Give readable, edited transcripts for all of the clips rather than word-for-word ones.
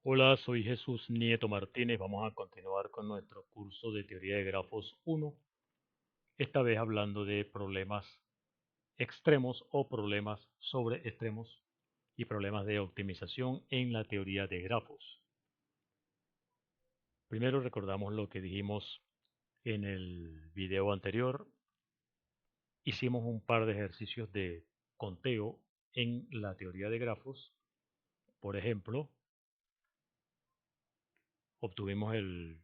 Hola, soy Jesús Nieto Martínez. Vamos a continuar con nuestro curso de teoría de grafos 1, esta vez hablando de problemas extremos o problemas sobre extremos y problemas de optimización en la teoría de grafos. Primero recordamos lo que dijimos en el video anterior. Hicimos un par de ejercicios de conteo en la teoría de grafos. Por ejemplo, obtuvimos el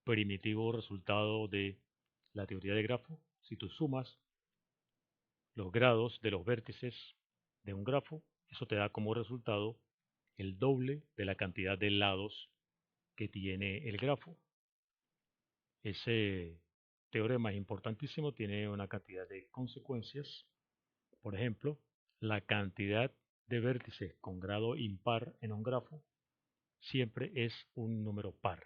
primitivo resultado de la teoría de grafo. Si tú sumas los grados de los vértices de un grafo, eso te da como resultado el doble de la cantidad de lados que tiene el grafo. Ese teorema es importantísimo, tiene una cantidad de consecuencias. Por ejemplo, la cantidad de vértices con grado impar en un grafo siempre es un número par.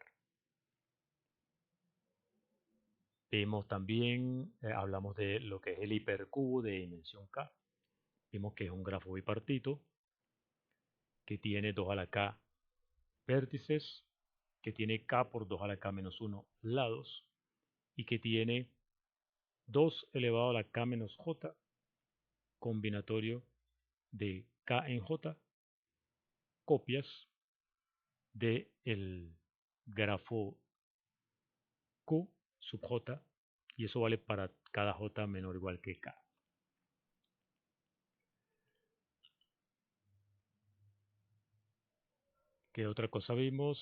Vimos también, hablamos de lo que es el hipercubo de dimensión k. Vimos que es un grafo bipartito que tiene 2 a la k vértices, que tiene k por 2 a la k menos 1 lados y que tiene 2 elevado a la k menos j combinatorio de k en j copias del grafo q sub j, y eso vale para cada j menor o igual que k. ¿Qué otra cosa vimos?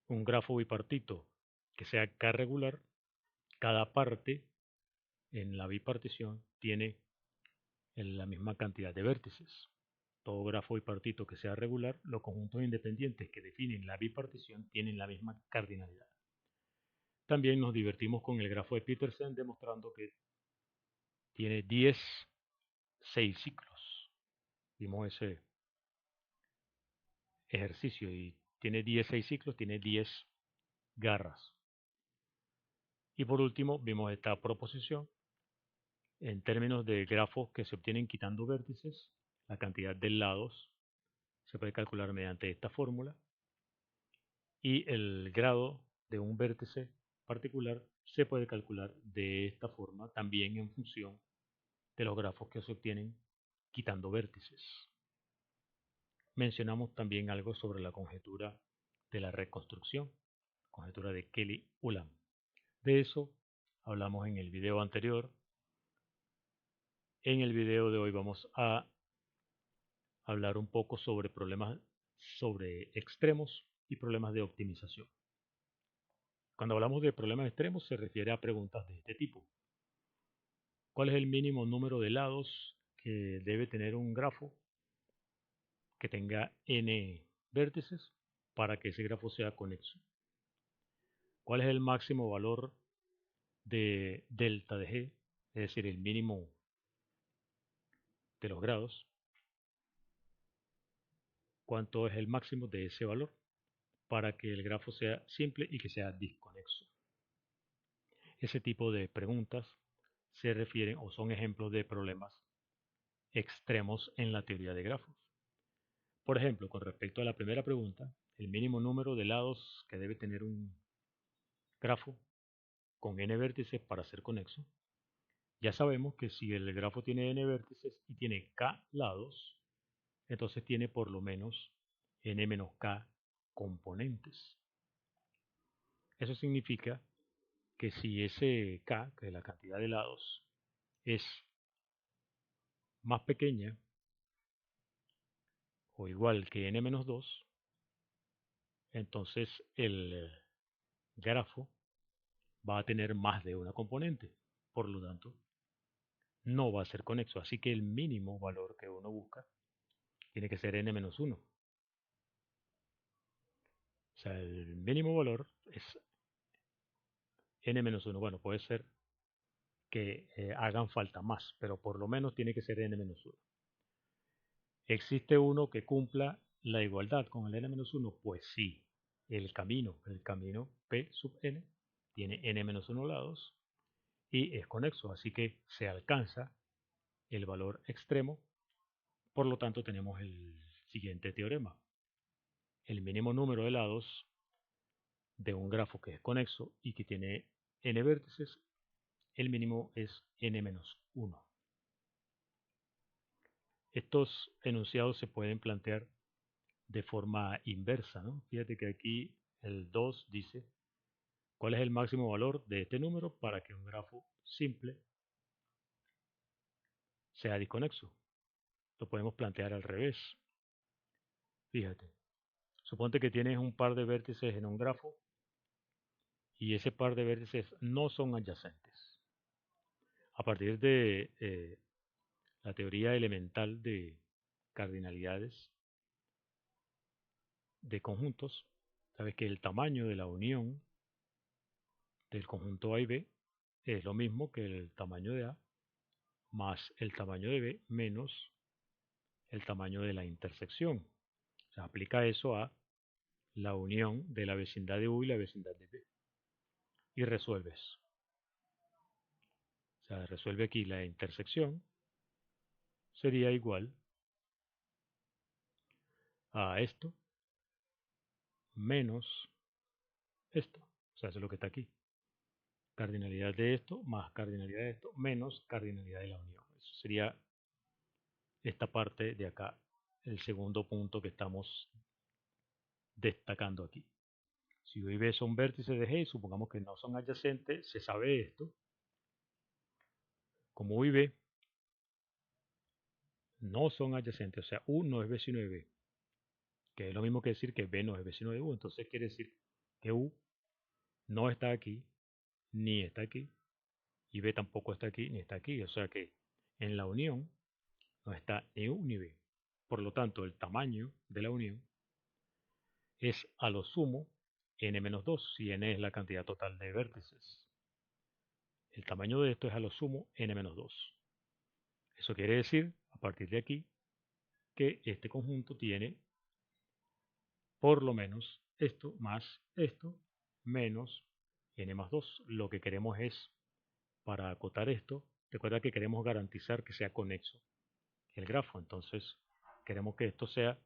Un grafo bipartito que sea k regular, cada parte en la bipartición tiene la misma cantidad de vértices. Todo grafo bipartito que sea regular, los conjuntos independientes que definen la bipartición tienen la misma cardinalidad. También nos divertimos con el grafo de Petersen demostrando que tiene 6 ciclos. Vimos ese ejercicio y tiene 6 ciclos, tiene 10 garras. Y por último vimos esta proposición en términos de grafos que se obtienen quitando vértices. La cantidad de lados se puede calcular mediante esta fórmula y el grado de un vértice particular se puede calcular de esta forma también en función de los grafos que se obtienen quitando vértices. Mencionamos también algo sobre la conjetura de la reconstrucción, conjetura de Kelly-Ulam. De eso hablamos en el video anterior. En el video de hoy vamos a hablar un poco sobre problemas sobre extremos y problemas de optimización. Cuando hablamos de problemas extremos se refiere a preguntas de este tipo. ¿Cuál es el mínimo número de lados que debe tener un grafo que tenga n vértices para que ese grafo sea conexo? ¿Cuál es el máximo valor de delta de g, es decir, el mínimo de los grados? ¿Cuánto es el máximo de ese valor para que el grafo sea simple y que sea disconexo? Ese tipo de preguntas se refieren o son ejemplos de problemas extremos en la teoría de grafos. Por ejemplo, con respecto a la primera pregunta, el mínimo número de lados que debe tener un grafo con n vértices para ser conexo, ya sabemos que si el grafo tiene n vértices y tiene k lados, entonces tiene por lo menos n menos k componentes. Eso significa que si ese k, que es la cantidad de lados, es más pequeña o igual que n menos 2, entonces el grafo va a tener más de una componente. Por lo tanto, no va a ser conexo. Así que el mínimo valor que uno busca tiene que ser n menos 1. O sea, el mínimo valor es n menos 1. Bueno, puede ser que hagan falta más, pero por lo menos tiene que ser n menos 1. ¿Existe uno que cumpla la igualdad con el n menos 1? Pues sí, el camino P sub n tiene n menos 1 lados y es conexo, así que se alcanza el valor extremo. Por lo tanto, tenemos el Siguiente teorema. El mínimo número de lados de un grafo que es conexo y que tiene n vértices, el mínimo es n-1. Estos enunciados se pueden plantear de forma inversa, ¿no? Fíjate que aquí el 2 dice cuál es el máximo valor de este número para que un grafo simple sea disconexo. Lo podemos plantear al revés. Fíjate, suponte que tienes un par de vértices en un grafo y ese par de vértices no son adyacentes. A partir de la teoría elemental de cardinalidades de conjuntos, sabes que el tamaño de la unión del conjunto A y B es lo mismo que el tamaño de A más el tamaño de B menos el tamaño de la intersección. O sea, aplica eso a la unión de la vecindad de U y la vecindad de B. Y resuelves. O sea, resuelve aquí la intersección. Sería igual a esto menos esto. O sea, eso es lo que está aquí. Cardinalidad de esto más cardinalidad de esto menos cardinalidad de la unión. Eso sería esta parte de acá, el segundo punto que estamos destacando aquí. Si U y B son vértices de G, supongamos que no son adyacentes, se sabe esto. Como U y B no son adyacentes, o sea, U no es vecino de B, que es lo mismo que decir que B no es vecino de U, entonces quiere decir que U no está aquí, ni está aquí, y B tampoco está aquí, ni está aquí, o sea que en la unión no está ni U ni B. Por lo tanto, el tamaño de la unión es a lo sumo n-2, si n es la cantidad total de vértices. El tamaño de esto es a lo sumo n-2. Eso quiere decir, a partir de aquí, que este conjunto tiene por lo menos esto más esto menos n más 2. Lo que queremos es, para acotar esto, recuerda que queremos garantizar que sea conexo el grafo. Entonces, queremos que esto sea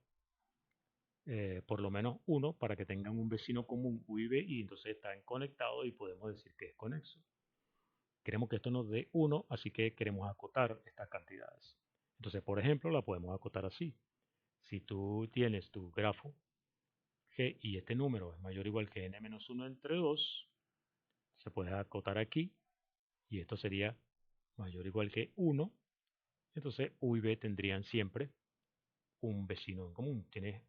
por lo menos 1 para que tengan un vecino común U y B y entonces están conectados y podemos decir que es conexo. Queremos que esto nos dé 1, así que queremos acotar estas cantidades. Entonces, por ejemplo, la podemos acotar así. Si tú tienes tu grafo G y este número es mayor o igual que n-1 entre 2, se puede acotar aquí y esto sería mayor o igual que 1. Entonces U y B tendrían siempre un vecino en común. Tienes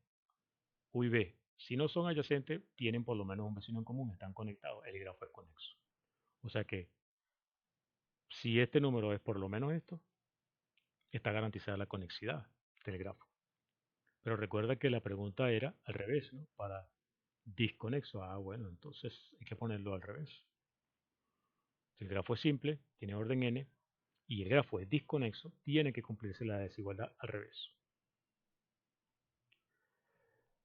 U y B. Si no son adyacentes, tienen por lo menos un vecino en común, están conectados, el grafo es conexo. O sea que si este número es por lo menos esto, está garantizada la conexidad del grafo. Pero recuerda que la pregunta era al revés, ¿no? Para disconexo. Ah, bueno, entonces hay que ponerlo al revés. Si el grafo es simple, tiene orden n, y el grafo es disconexo, tiene que cumplirse la desigualdad al revés.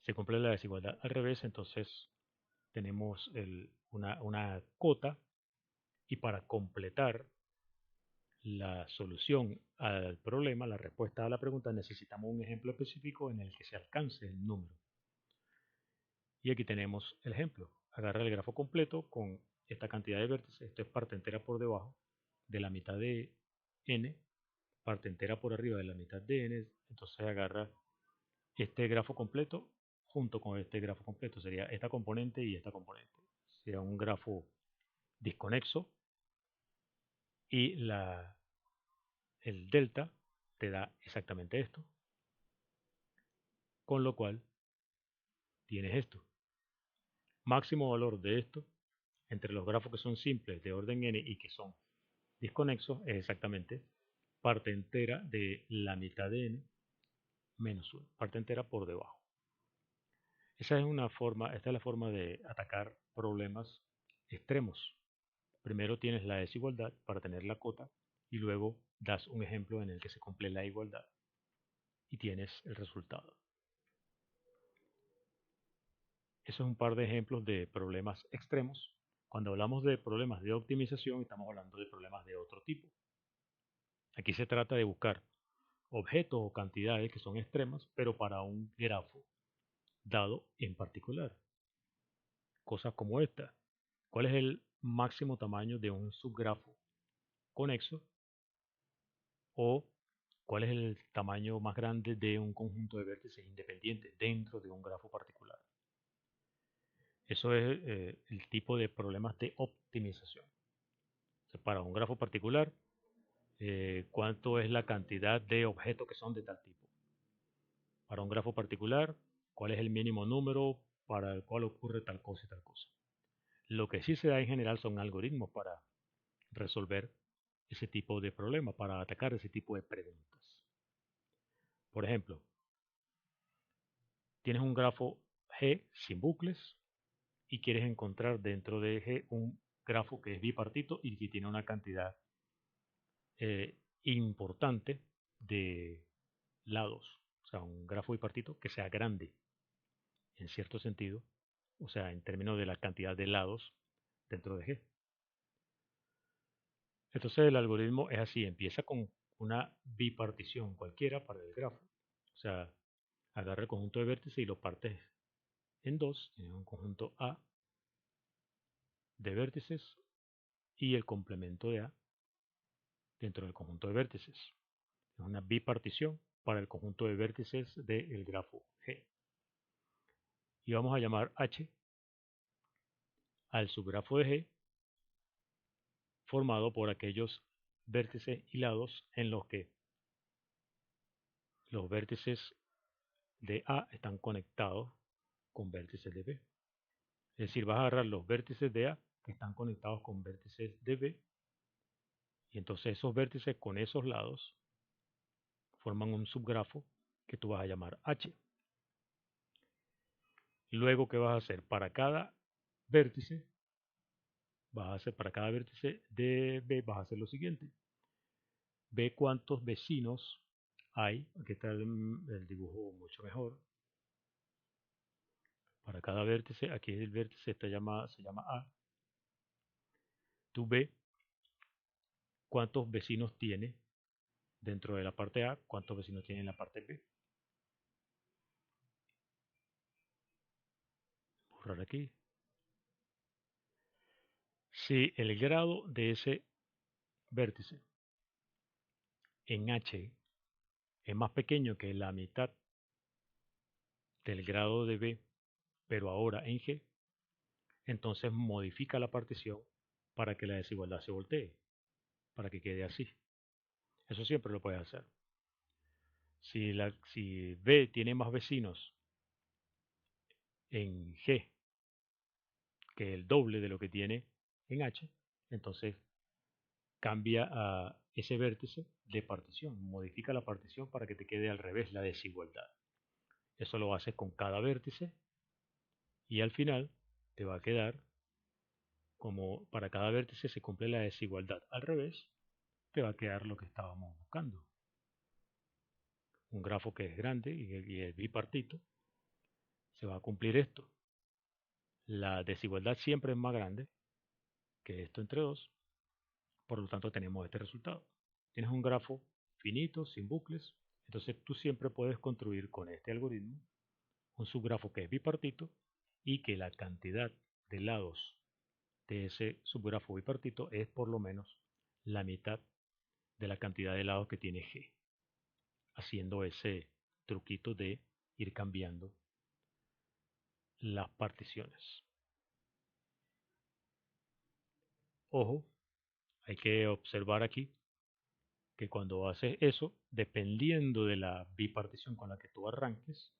Se cumple la desigualdad al revés, entonces tenemos una cota y para completar la solución al problema, la respuesta a la pregunta, necesitamos un ejemplo específico en el que se alcance el número. Y aquí tenemos el ejemplo. Agarra el grafo completo con esta cantidad de vértices. Esto es parte entera por debajo de la mitad de n, parte entera por arriba de la mitad de n. Entonces agarra este grafo completo junto con este grafo completo. Sería esta componente y esta componente. Sería un grafo disconexo y el delta te da exactamente esto. Con lo cual tienes esto. Máximo valor de esto entre los grafos que son simples de orden n y que son disconexos es exactamente parte entera de la mitad de n menos 1, parte entera por debajo. Esta es la forma de atacar problemas extremos. Primero tienes la desigualdad para tener la cota y luego das un ejemplo en el que se cumple la igualdad y tienes el resultado. Eso es un par de ejemplos de problemas extremos. Cuando hablamos de problemas de optimización, estamos hablando de problemas de otro tipo. Aquí se trata de buscar objetos o cantidades que son extremas, pero para un grafo dado en particular. Cosas como esta. ¿Cuál es el máximo tamaño de un subgrafo conexo? O ¿cuál es el tamaño más grande de un conjunto de vértices independientes dentro de un grafo particular? Eso es el tipo de problemas de optimización. O sea, para un grafo particular, ¿cuánto es la cantidad de objetos que son de tal tipo? Para un grafo particular, ¿cuál es el mínimo número para el cual ocurre tal cosa y tal cosa? Lo que sí se da en general son algoritmos para resolver ese tipo de problemas, para atacar ese tipo de preguntas. Por ejemplo, tienes un grafo G sin bucles y quieres encontrar dentro de G un grafo que es bipartito y que tiene una cantidad importante de lados, o sea, un grafo bipartito que sea grande en cierto sentido, o sea, en términos de la cantidad de lados dentro de G. Entonces el algoritmo es así, empieza con una bipartición cualquiera para el grafo, o sea, agarra el conjunto de vértices y lo partes en dos, tienes un conjunto A de vértices y el complemento de A dentro del conjunto de vértices. Es una bipartición para el conjunto de vértices del grafo G. Y vamos a llamar H al subgrafo de G formado por aquellos vértices y lados en los que los vértices de A están conectados con vértices de B. Es decir, vas a agarrar los vértices de A que están conectados con vértices de B y entonces esos vértices con esos lados forman un subgrafo que tú vas a llamar H. Luego, ¿qué vas a hacer? Para cada vértice, para cada vértice de B, vas a hacer lo siguiente. Ve cuántos vecinos hay. Aquí está el dibujo mucho mejor. Para cada vértice, aquí el vértice se llama A. Tú ve cuántos vecinos tiene dentro de la parte A, cuántos vecinos tiene en la parte B. Borrar aquí. Si el grado de ese vértice en H es más pequeño que la mitad del grado de B, pero ahora en G, entonces modifica la partición para que la desigualdad se voltee, para que quede así. Eso siempre lo puedes hacer. Si B tiene más vecinos en G que el doble de lo que tiene en H, entonces cambia a ese vértice de partición, modifica la partición para que te quede al revés la desigualdad. Eso lo haces con cada vértice y al final te va a quedar como para cada vértice se cumple la desigualdad al revés, te va a quedar lo que estábamos buscando. Un grafo que es grande y es bipartito, se va a cumplir esto. La desigualdad siempre es más grande que esto entre dos, por lo tanto tenemos este resultado. Tienes un grafo finito, sin bucles, entonces tú siempre puedes construir con este algoritmo un subgrafo que es bipartito y que la cantidad de lados de ese subgrafo bipartito es por lo menos la mitad de la cantidad de lados que tiene G, haciendo ese truquito de ir cambiando las particiones. Ojo, hay que observar aquí que cuando haces eso, dependiendo de la bipartición con la que tú arranques,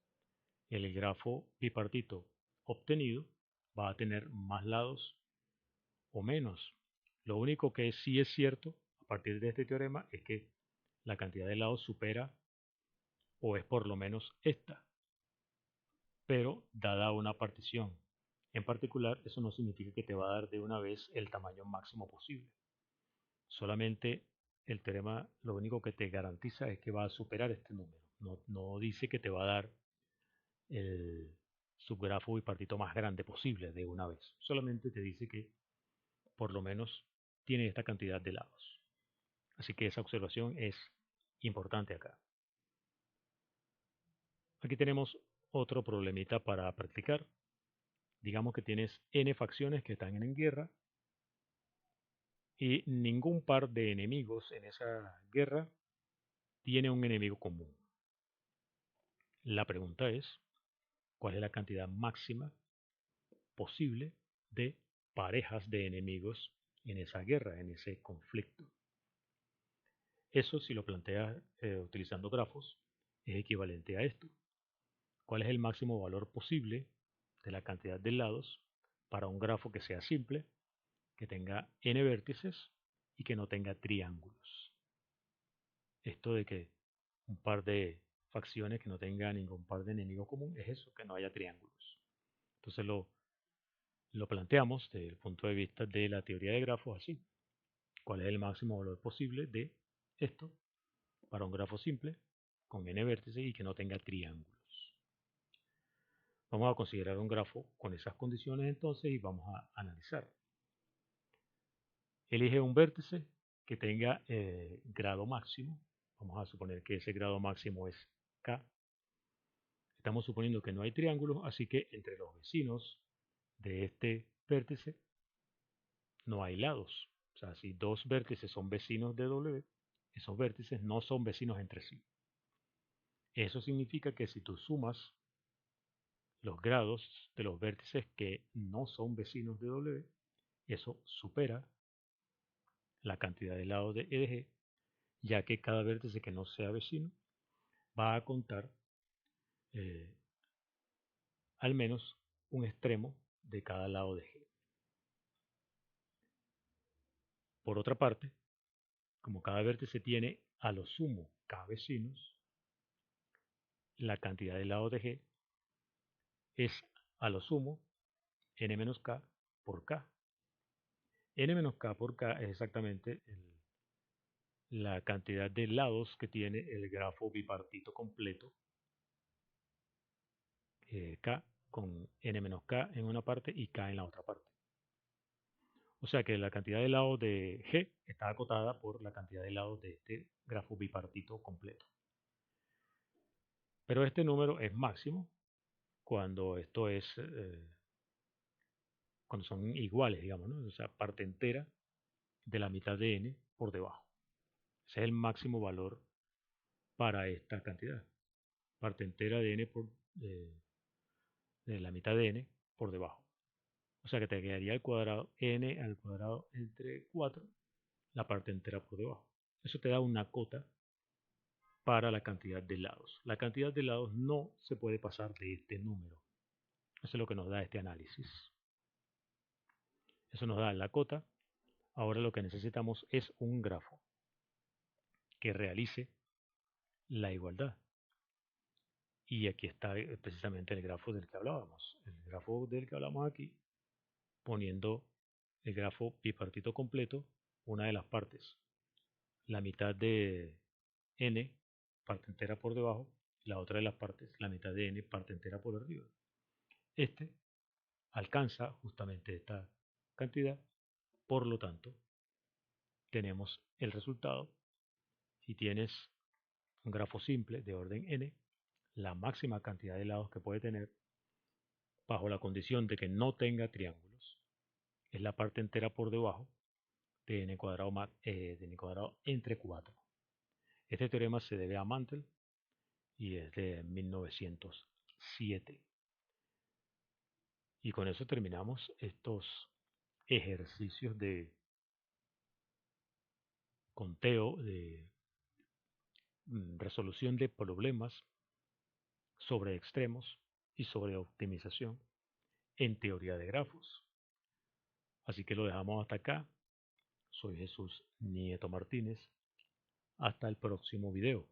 el grafo bipartito obtenido va a tener más lados o menos. Lo único que sí es cierto a partir de este teorema es que la cantidad de lados supera o es por lo menos esta, pero dada una partición en particular, eso no significa que te va a dar de una vez el tamaño máximo posible. Solamente el teorema lo único que te garantiza es que va a superar este número. No dice que te va a dar el subgrafo bipartito más grande posible de una vez. Solamente te dice que por lo menos tiene esta cantidad de lados. Así que esa observación es importante acá. Aquí tenemos otro problemita para practicar. Digamos que tienes n facciones que están en guerra y ningún par de enemigos en esa guerra tiene un enemigo común. La pregunta es, ¿cuál es la cantidad máxima posible de parejas de enemigos en esa guerra, en ese conflicto? Eso, si lo planteas utilizando grafos, es equivalente a esto. ¿Cuál es el máximo valor posible de la cantidad de lados para un grafo que sea simple, que tenga n vértices y que no tenga triángulos? Esto de que un par de facciones que no tenga ningún par de enemigos común es eso, que no haya triángulos. Entonces lo planteamos desde el punto de vista de la teoría de grafos así. ¿Cuál es el máximo valor posible de esto para un grafo simple con n vértices y que no tenga triángulos? Vamos a considerar un grafo con esas condiciones entonces y vamos a analizar. Elige un vértice que tenga grado máximo. Vamos a suponer que ese grado máximo es K. Estamos suponiendo que no hay triángulos, así que entre los vecinos de este vértice no hay lados. O sea, si dos vértices son vecinos de W, esos vértices no son vecinos entre sí. Eso significa que si tú sumas los grados de los vértices que no son vecinos de W, eso supera la cantidad de lados de E de G, ya que cada vértice que no sea vecino va a contar eh, al menos un extremo de cada lado de G. Por otra parte, como cada vértice tiene a lo sumo K vecinos, la cantidad de lados de G es a lo sumo n menos K por K. N menos K por K es exactamente la cantidad de lados que tiene el grafo bipartito completo, K con n menos K en una parte y K en la otra parte. O sea que la cantidad de lados de G está acotada por la cantidad de lados de este grafo bipartito completo. Pero este número es máximo cuando cuando son iguales, digamos, ¿no? O sea, parte entera de la mitad de n por debajo. Ese es el máximo valor para esta cantidad. Parte entera de n de la mitad de n por debajo. O sea que te quedaría el cuadrado n al cuadrado entre 4, la parte entera por debajo. Eso te da una cota para la cantidad de lados. La cantidad de lados no se puede pasar de este número. Eso es lo que nos da este análisis. Eso nos da la cota. Ahora lo que necesitamos es un grafo que realice la igualdad. Y aquí está precisamente el grafo del que hablábamos. El grafo del que hablamos aquí, poniendo el grafo bipartito completo, una de las partes, la mitad de n, parte entera por debajo, y la otra de las partes, la mitad de n, parte entera por arriba. Este alcanza justamente esta cantidad, por lo tanto, tenemos el resultado. Si tienes un grafo simple de orden n, la máxima cantidad de lados que puede tener, bajo la condición de que no tenga triángulos, es la parte entera por debajo de n cuadrado, entre 4. Este teorema se debe a Mantel y es de 1907. Y con eso terminamos estos ejercicios de conteo, de resolución de problemas sobre extremos y sobre optimización en teoría de grafos. Así que lo dejamos hasta acá. Soy Jesús Nieto Martínez. Hasta el próximo video.